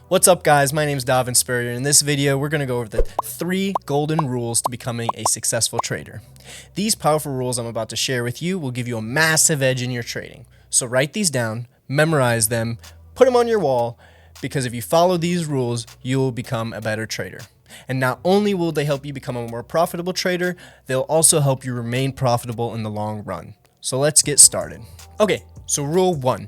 What's up guys, my name is Davin Spurrier. In this video, we're going to go over the 3 golden rules to becoming a successful trader. These powerful rules I'm about to share with you will give you a massive edge in your trading. So write these down, memorize them, put them on your wall, because if you follow these rules, you will become a better trader. And not only will they help you become a more profitable trader, they'll also help you remain profitable in the long run. So let's get started. Okay, so rule 1,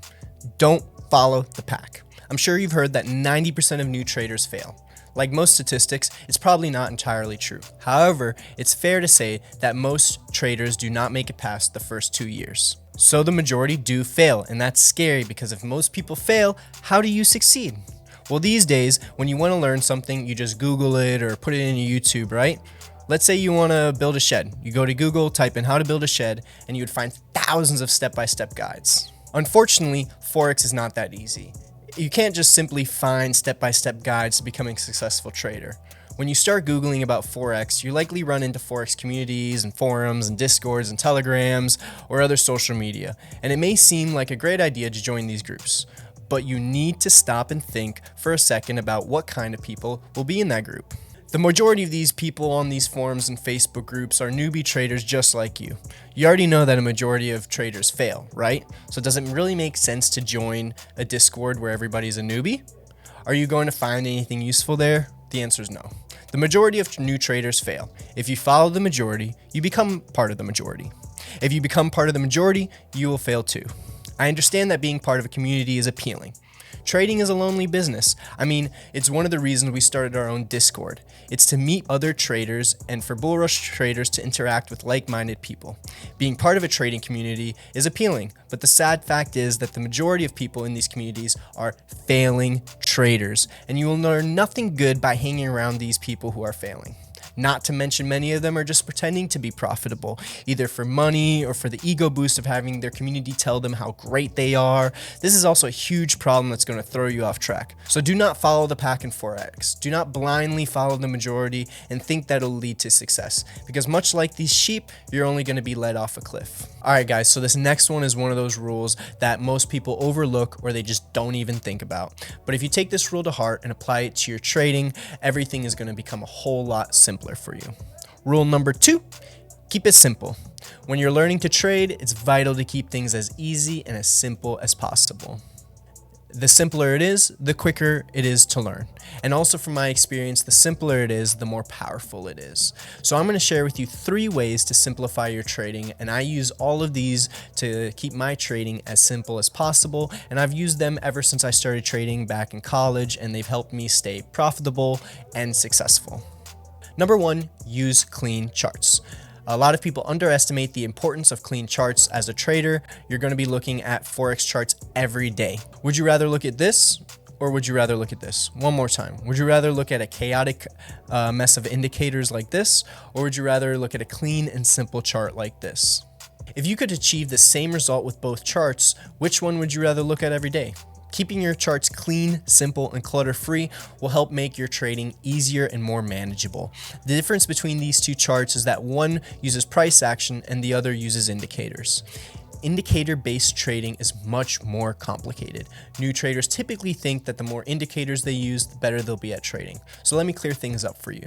don't follow the pack. I'm sure you've heard that 90% of new traders fail. Like most statistics, it's probably not entirely true. However, it's fair to say that most traders do not make it past the first 2 years. So the majority do fail, and that's scary because if most people fail, how do you succeed? Well, these days, when you want to learn something, you just Google it or put it in YouTube, right? Let's say you want to build a shed. You go to Google, type in how to build a shed, and you would find thousands of step-by-step guides. Unfortunately, Forex is not that easy. You can't just simply find step-by-step guides to becoming a successful trader. When you start Googling about Forex, you likely run into Forex communities and forums and Discords and Telegrams or other social media, and it may seem like a great idea to join these groups, but you need to stop and think for a second about what kind of people will be in that group. The majority of these people on these forums and Facebook groups are newbie traders just like you. You already know that a majority of traders fail, right? So does it really make sense to join a Discord where everybody's a newbie? Are you going to find anything useful there? The answer is no. The majority of new traders fail. If you follow the majority, you become part of the majority. If you become part of the majority, you will fail too. I understand that being part of a community is appealing. Trading is a lonely business. I mean, it's one of the reasons we started our own Discord. It's to meet other traders and for BullRush traders to interact with like-minded people. Being part of a trading community is appealing, but the sad fact is that the majority of people in these communities are failing traders, and you will learn nothing good by hanging around these people who are failing. Not to mention many of them are just pretending to be profitable, either for money or for the ego boost of having their community tell them how great they are. This is also a huge problem that's going to throw you off track. So do not follow the pack in Forex. Do not blindly follow the majority and think that it'll lead to success, because much like these sheep, you're only going to be led off a cliff. Alright guys, so this next one is one of those rules that most people overlook or they just don't even think about. But if you take this rule to heart and apply it to your trading, everything is going to become a whole lot simpler for you. Rule number 2, keep it simple. When you're learning to trade, it's vital to keep things as easy and as simple as possible. The simpler it is, the quicker it is to learn. And also from my experience, the simpler it is, the more powerful it is. So I'm going to share with you 3 ways to simplify your trading, and I use all of these to keep my trading as simple as possible, and I've used them ever since I started trading back in college, and they've helped me stay profitable and successful. Number 1, use clean charts. A lot of people underestimate the importance of clean charts. As a trader, you're going to be looking at Forex charts every day. Would you rather look at this or would you rather look at this? One more time. Would you rather look at a chaotic mess of indicators like this, or would you rather look at a clean and simple chart like this? If you could achieve the same result with both charts, which one would you rather look at every day? Keeping your charts clean, simple, and clutter-free will help make your trading easier and more manageable. The difference between these 2 charts is that one uses price action and the other uses indicators. Indicator-based trading is much more complicated. New traders typically think that the more indicators they use, the better they'll be at trading. So let me clear things up for you.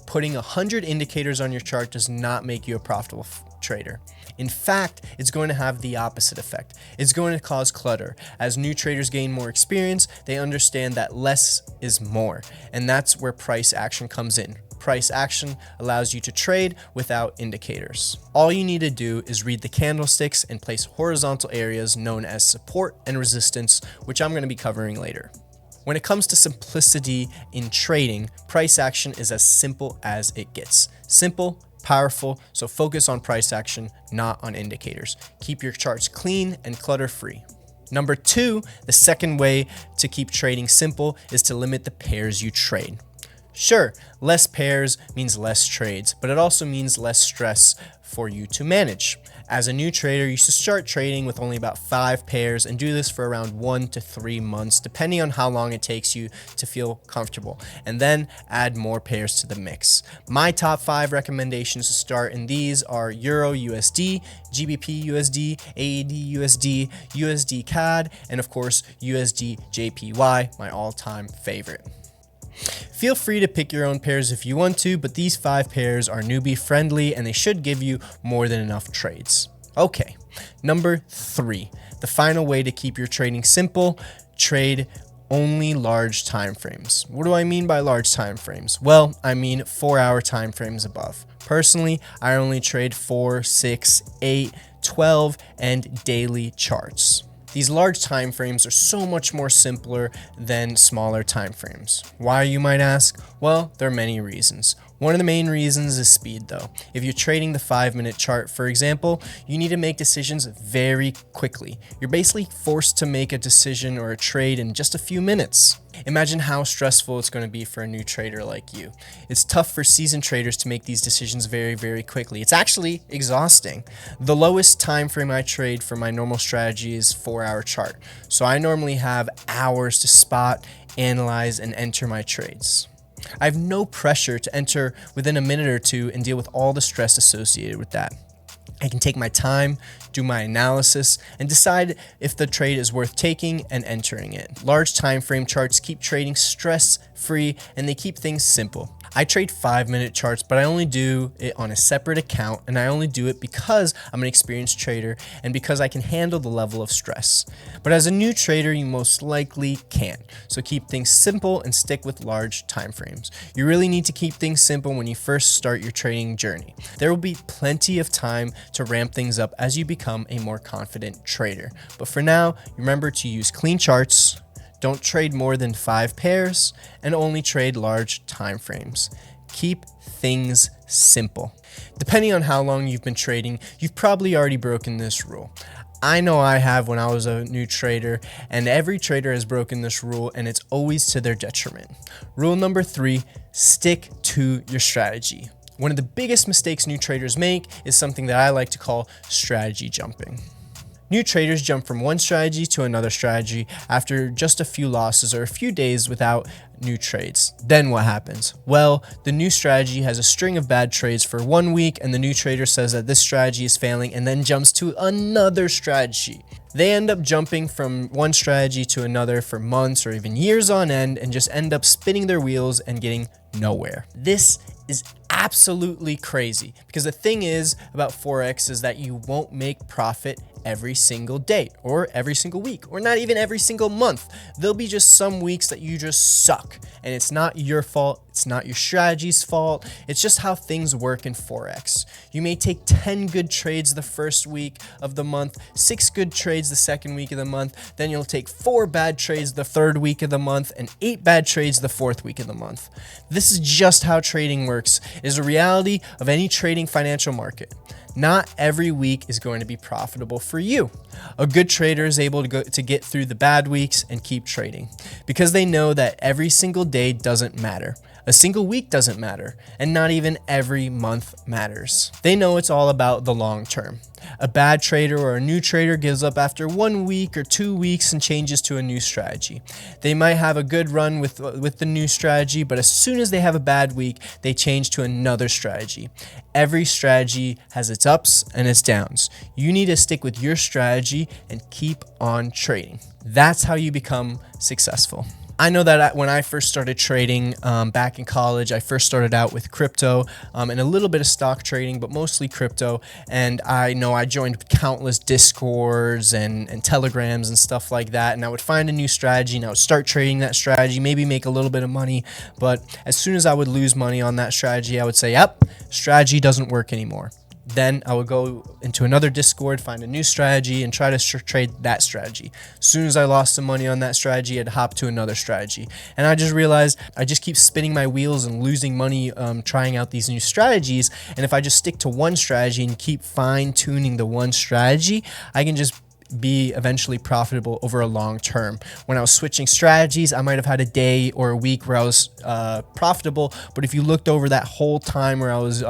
Putting 100 indicators on your chart does not make you a profitable trader. In fact, it's going to have the opposite effect. It's going to cause clutter. As new traders gain more experience, they understand that less is more, and that's where price action comes in. Price action allows you to trade without indicators. All you need to do is read the candlesticks and place horizontal areas known as support and resistance, which I'm going to be covering later. When it comes to simplicity in trading, price action is as simple as it gets. Simple, powerful, so focus on price action, not on indicators. Keep your charts clean and clutter-free. Number 2, the second way to keep trading simple is to limit the pairs you trade. Sure, less pairs means less trades, but it also means less stress for you to manage. As a new trader, you should start trading with only about 5 pairs and do this for around 1 to 3 months, depending on how long it takes you to feel comfortable, and then add more pairs to the mix. My top 5 recommendations to start in these are Euro USD, GBP USD, AED USD, USD CAD, and of course USD JPY, my all-time favorite. Feel free to pick your own pairs if you want to, but these 5 pairs are newbie friendly and they should give you more than enough trades. Okay, number 3, the final way to keep your trading simple: trade only large time frames. What do I mean by large time frames? Well, I mean 4-hour time frames above. Personally, I only trade 4, 6, 8, 12, and daily charts. These large time frames are so much more simpler than smaller time frames. Why, you might ask? Well, there are many reasons. One of the main reasons is speed though. If you're trading the 5-minute chart, for example, you need to make decisions very quickly. You're basically forced to make a decision or a trade in just a few minutes. Imagine how stressful it's going to be for a new trader like you. It's tough for seasoned traders to make these decisions very quickly. It's actually exhausting. The lowest time frame I trade for my normal strategy is 4-hour chart. So I normally have hours to spot, analyze, and enter my trades. I have no pressure to enter within a minute or two and deal with all the stress associated with that. I can take my time, do my analysis, and decide if the trade is worth taking and entering it. Large time frame charts keep trading stress-free and they keep things simple. I trade 5-minute charts, but I only do it on a separate account, and I only do it because I'm an experienced trader and because I can handle the level of stress. But as a new trader, you most likely can't. So keep things simple and stick with large time frames. You really need to keep things simple when you first start your trading journey. There will be plenty of time to ramp things up as you become a more confident trader. But for now, remember to use clean charts. Don't trade more than 5 pairs and only trade large time frames. Keep things simple. Depending on how long you've been trading, you've probably already broken this rule. I know I have when I was a new trader, and every trader has broken this rule, and it's always to their detriment. Rule number 3, stick to your strategy. One of the biggest mistakes new traders make is something that I like to call strategy jumping. New traders jump from one strategy to another strategy after just a few losses or a few days without new trades. Then what happens? Well, the new strategy has a string of bad trades for 1 week, and the new trader says that this strategy is failing and then jumps to another strategy. They end up jumping from one strategy to another for months or even years on end and just end up spinning their wheels and getting nowhere. This is absolutely crazy, because the thing is about Forex is that you won't make profit every single day or every single week or not even every single month. There'll be just some weeks that you just suck, and it's not your fault. It's not your strategy's fault. It's just how things work in Forex. You may take 10 good trades the first week of the month, 6 good trades the second week of the month, then you'll take 4 bad trades the third week of the month and 8 bad trades the fourth week of the month. This is just how trading works. It is a reality of any trading financial market. Not every week is going to be profitable for you. A good trader is able to get through the bad weeks and keep trading because they know that every single day doesn't matter. A single week doesn't matter, and not even every month matters. They know it's all about the long term. A bad trader or a new trader gives up after 1 week or 2 weeks and changes to a new strategy. They might have a good run with the new strategy, but as soon as they have a bad week, they change to another strategy. Every strategy has its ups and its downs. You need to stick with your strategy and keep on trading. That's how you become successful. I know that when I first started trading back in college, I first started out with crypto and a little bit of stock trading, but mostly crypto. And I know I joined countless Discords and Telegrams and stuff like that. And I would find a new strategy and I would start trading that strategy, maybe make a little bit of money. But as soon as I would lose money on that strategy, I would say, yep, strategy doesn't work anymore. Then I would go into another Discord, find a new strategy, and try to trade that strategy. As soon as I lost some money on that strategy, I'd hop to another strategy. And I just realized I just keep spinning my wheels and losing money trying out these new strategies. And if I just stick to one strategy and keep fine-tuning the one strategy, I can just be eventually profitable over a long term. When I was switching strategies, I might have had a day or a week where I was profitable, but if you looked over that whole time where I was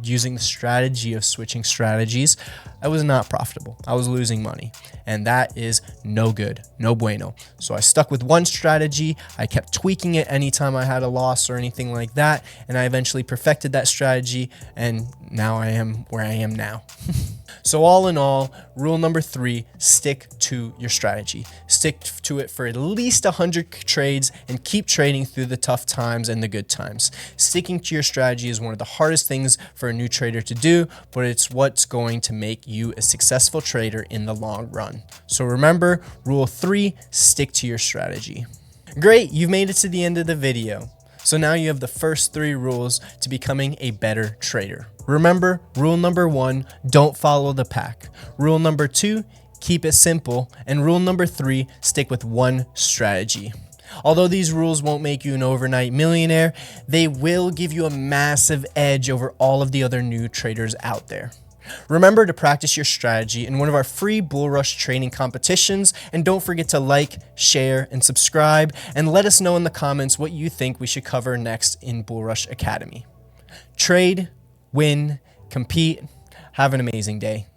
using the strategy of switching strategies, I was not profitable. I was losing money, and that is no good, no bueno. So I stuck with one strategy. I kept tweaking it anytime I had a loss or anything like that, and I eventually perfected that strategy, and now I am where I am now. So all in all, rule number 3, stick to your strategy. Stick to it for at least 100 trades and keep trading through the tough times and the good times. Sticking to your strategy is one of the hardest things for a new trader to do, but it's what's going to make you a successful trader in the long run. So remember, rule 3, stick to your strategy. Great, you've made it to the end of the video. So now you have the first 3 rules to becoming a better trader. Remember, rule number 1, don't follow the pack. Rule number 2, keep it simple. And rule number 3, stick with one strategy. Although these rules won't make you an overnight millionaire, they will give you a massive edge over all of the other new traders out there. Remember to practice your strategy in one of our free BullRush training competitions, and don't forget to like, share, and subscribe, and let us know in the comments what you think we should cover next in BullRush Academy. Trade, win, compete, have an amazing day.